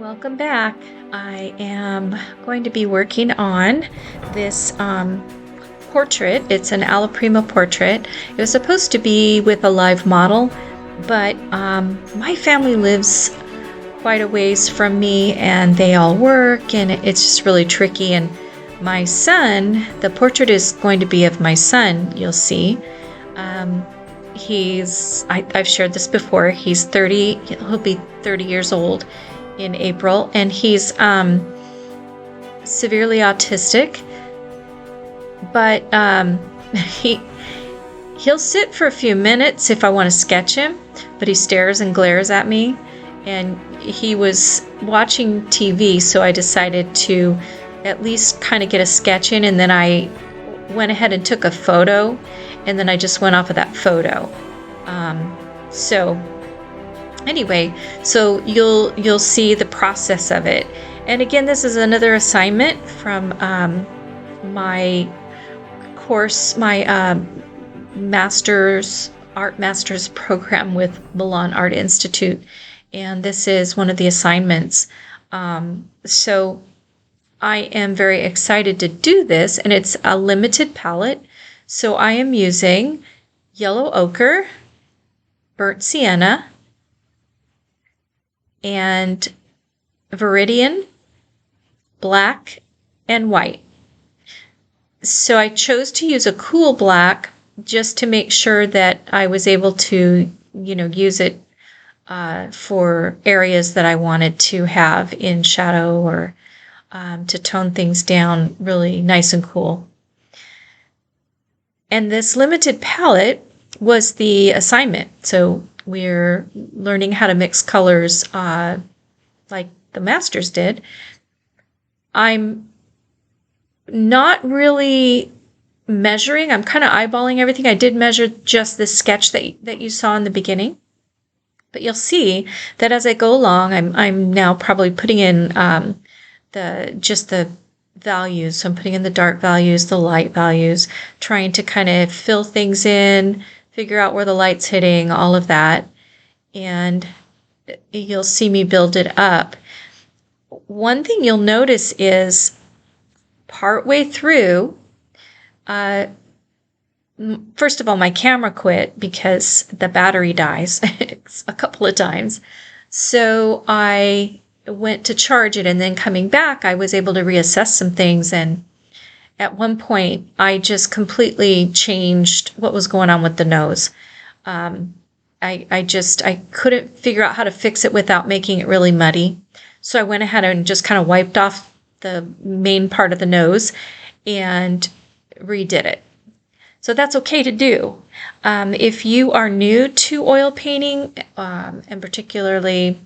Welcome back. I am going to be working on this portrait. It's an Alla Prima portrait. It was supposed to be with a live model, but my family lives quite a ways from me and they all work, and it's just really tricky. And my son, the portrait is going to be of my son, you'll see. I've shared this before, he's 30, he'll be 30 years old in April, and he's severely autistic, but he'll sit for a few minutes if I want to sketch him, but he stares and glares at me. And he was watching TV, so I decided to at least kind of get a sketch in, and then I went ahead and took a photo, and then I just went off of that photo. So anyway, so you'll see the process of it. And again, this is another assignment from my course, my art master's program with Milan Art Institute. And this is one of the assignments. So I am very excited to do this, and it's a limited palette. So I am using yellow ochre, burnt sienna, and veridian, black, and white. So I chose to use a cool black just to make sure that I was able to, use it for areas that I wanted to have in shadow, or to tone things down really nice and cool. And this limited palette was the assignment. So we're learning how to mix colors like the masters did. I'm not really measuring. I'm kind of eyeballing everything. I did measure just this sketch that you saw in the beginning. But you'll see that as I go along, I'm now probably putting in the values. So I'm putting in the dark values, the light values, trying to kind of fill things in, figure out where the light's hitting, all of that. And you'll see me build it up. One thing you'll notice is partway through, first of all, my camera quit because the battery dies a couple of times. So I went to charge it, and then coming back, I was able to reassess some things. And at one point, I just completely changed what was going on with the nose. I couldn't figure out how to fix it without making it really muddy. So I went ahead and just kind of wiped off the main part of the nose and redid it. So that's okay to do. If you are new to oil painting, and particularly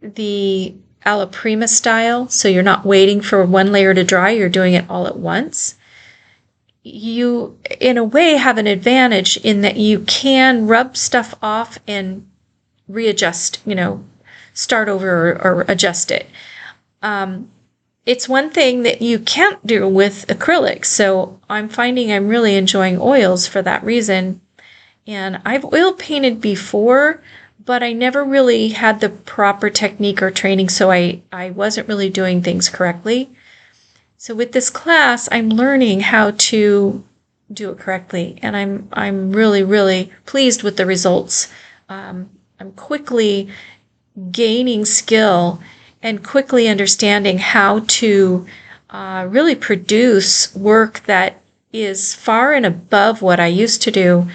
the Alla Prima style, so you're not waiting for one layer to dry, you're doing it all at once, you, in a way, have an advantage in that you can rub stuff off and readjust, start over or adjust it. It's one thing that you can't do with acrylics, so I'm finding I'm really enjoying oils for that reason. And I've oil painted before, but I never really had the proper technique or training, so I wasn't really doing things correctly. So with this class, I'm learning how to do it correctly, and I'm really, really pleased with the results. I'm quickly gaining skill and quickly understanding how to really produce work that is far and above what I used to do.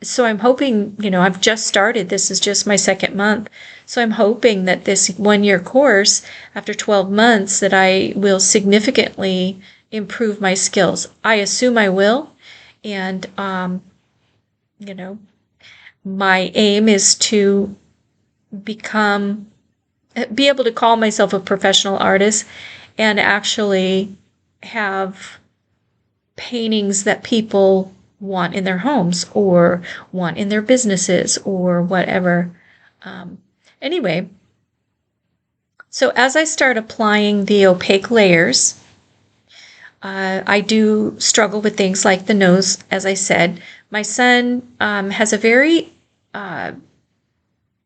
So I'm hoping, I've just started. This is just my second month. So I'm hoping that this 1-year course, after 12 months, that I will significantly improve my skills. I assume I will. And, my aim is to be able to call myself a professional artist and actually have paintings that people want in their homes or want in their businesses or whatever. Anyway, so as I start applying the opaque layers, I do struggle with things like the nose, as I said. My son has a very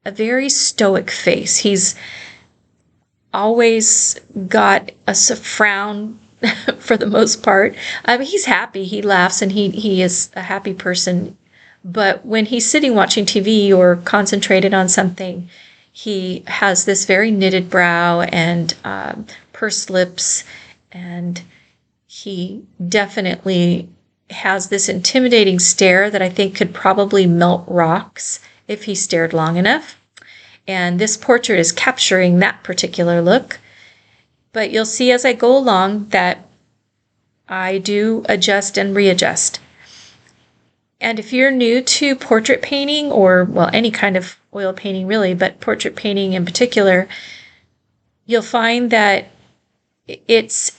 a very stoic face. He's always got a frown for the most part. He's happy, he laughs, and he is a happy person. But when he's sitting watching TV or concentrated on something, he has this very knitted brow and pursed lips, and he definitely has this intimidating stare that I think could probably melt rocks if he stared long enough. And this portrait is capturing that particular look. But you'll see as I go along that I do adjust and readjust. And if you're new to portrait painting, or, well, any kind of oil painting really, but portrait painting in particular, you'll find that it's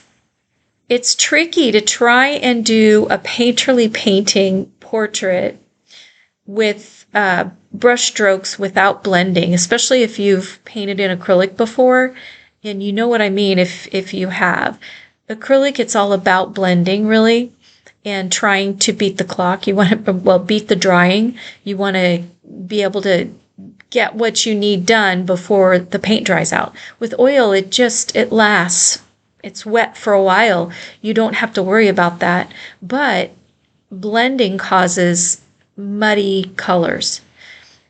tricky to try and do a painterly painting portrait with brush strokes without blending, especially if you've painted in acrylic before. And you know what I mean if you have. Acrylic, it's all about blending, really, and trying to beat the clock. You want to, well, beat the drying. You want to be able to get what you need done before the paint dries out. With oil, it lasts. It's wet for a while. You don't have to worry about that. But blending causes muddy colors.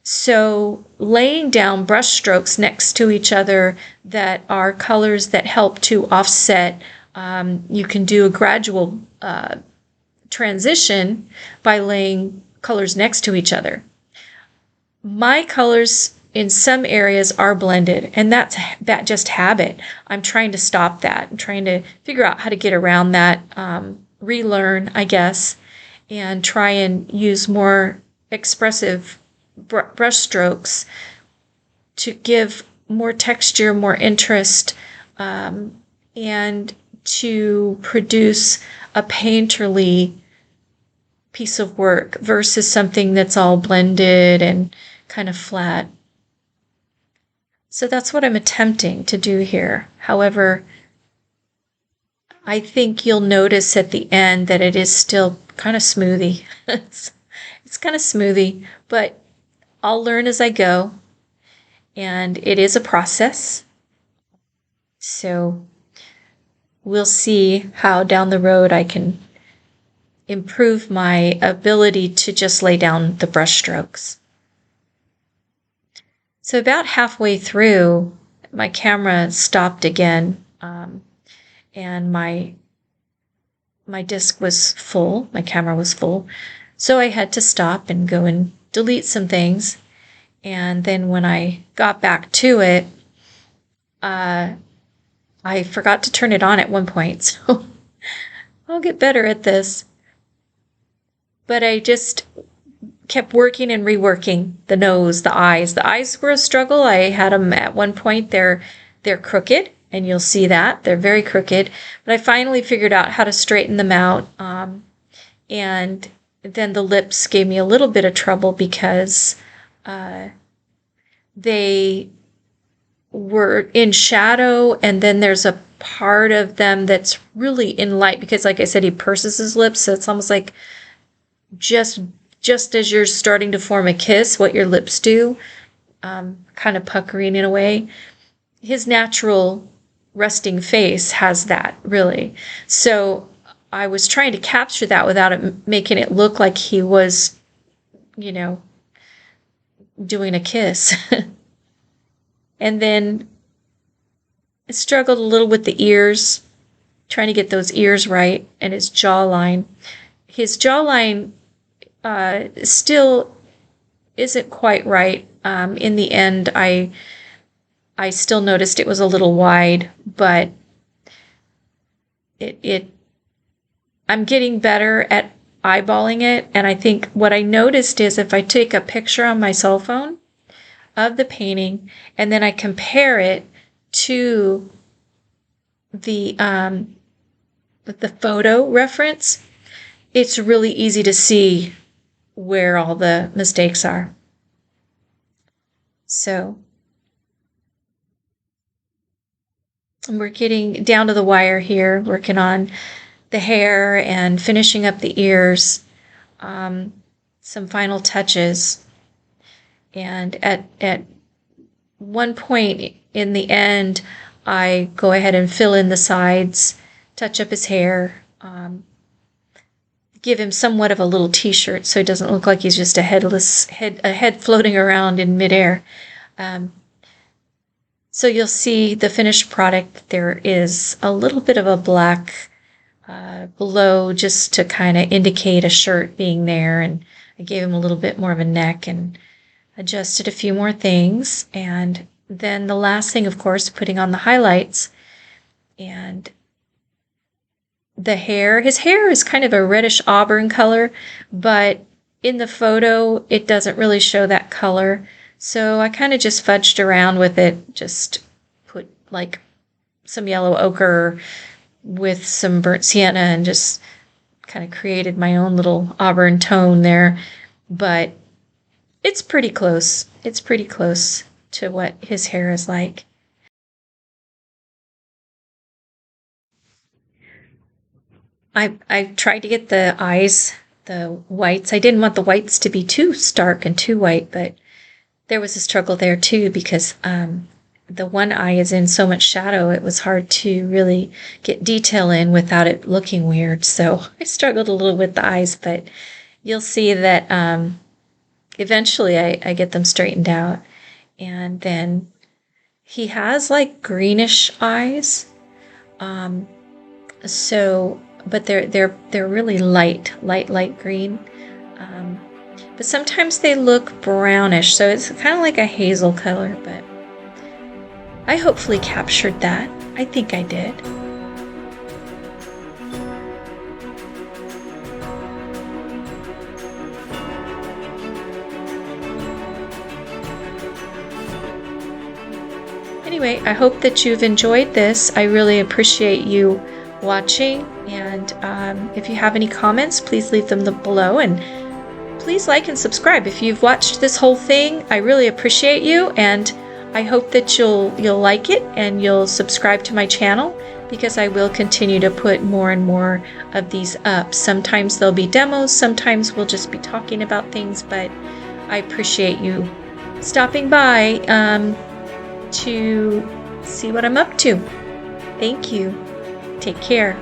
So laying down brush strokes next to each other that are colors that help to offset, you can do a gradual transition by laying colors next to each other. My colors in some areas are blended, and that's just habit. I'm trying to stop that. I'm trying to figure out how to get around that, relearn, I guess, and try and use more expressive brush strokes to give more texture, more interest, and to produce a painterly piece of work versus something that's all blended and kind of flat. So that's what I'm attempting to do here. However, I think you'll notice at the end that it is still kind of smoothie. It's kind of smoothie, but I'll learn as I go, and it is a process. So we'll see how down the road I can improve my ability to just lay down the brush strokes. So about halfway through, my camera stopped again, and my disc was full, my camera was full. So I had to stop and go and delete some things. And then when I got back to it, I forgot to turn it on at one point. So I'll get better at this. But I just kept working and reworking the nose, the eyes. The eyes were a struggle. I had them at one point. They're crooked, and you'll see that. They're very crooked. But I finally figured out how to straighten them out. And then the lips gave me a little bit of trouble because they were in shadow, and then there's a part of them that's really in light because, like I said, he purses his lips, so it's almost like just as you're starting to form a kiss, what your lips do, kind of puckering in a way. His natural resting face has that, really. So I was trying to capture that without it making it look like he was, doing a kiss. And then I struggled a little with the ears, trying to get those ears right, and his jawline. His jawline still isn't quite right. In the end, I still noticed it was a little wide, but I'm getting better at eyeballing it. And I think what I noticed is if I take a picture on my cell phone of the painting and then I compare it to the photo reference, it's really easy to see where all the mistakes are. So we're getting down to the wire here, working on the hair and finishing up the ears, some final touches. And at one point in the end, I go ahead and fill in the sides, touch up his hair, give him somewhat of a little t-shirt so it doesn't look like he's just a head floating around in midair. So you'll see the finished product. There is a little bit of a black below just to kind of indicate a shirt being there, and I gave him a little bit more of a neck and adjusted a few more things. And then the last thing, of course, putting on the highlights. And the hair, his hair is kind of a reddish auburn color, but in the photo it doesn't really show that color. So I kind of just fudged around with it, just put like some yellow ochre with some burnt sienna and just kind of created my own little auburn tone there. But it's pretty close. It's pretty close to what his hair is like. I tried to get the eyes, the whites. I didn't want the whites to be too stark and too white, but there was a struggle there too because the one eye is in so much shadow, it was hard to really get detail in without it looking weird. So I struggled a little with the eyes, but you'll see that eventually I get them straightened out. And then he has like greenish eyes. But they're really light green. But sometimes they look brownish, so it's kind of like a hazel color, but I hopefully captured that. I think I did. Anyway, I hope that you've enjoyed this. I really appreciate you watching, and if you have any comments, please leave them below, and please like and subscribe if you've watched this whole thing. I really appreciate you, and I hope that you'll like it and you'll subscribe to my channel, because I will continue to put more and more of these up. Sometimes there'll be demos, sometimes we'll just be talking about things, but I appreciate you stopping by to see what I'm up to. Thank you. Take care.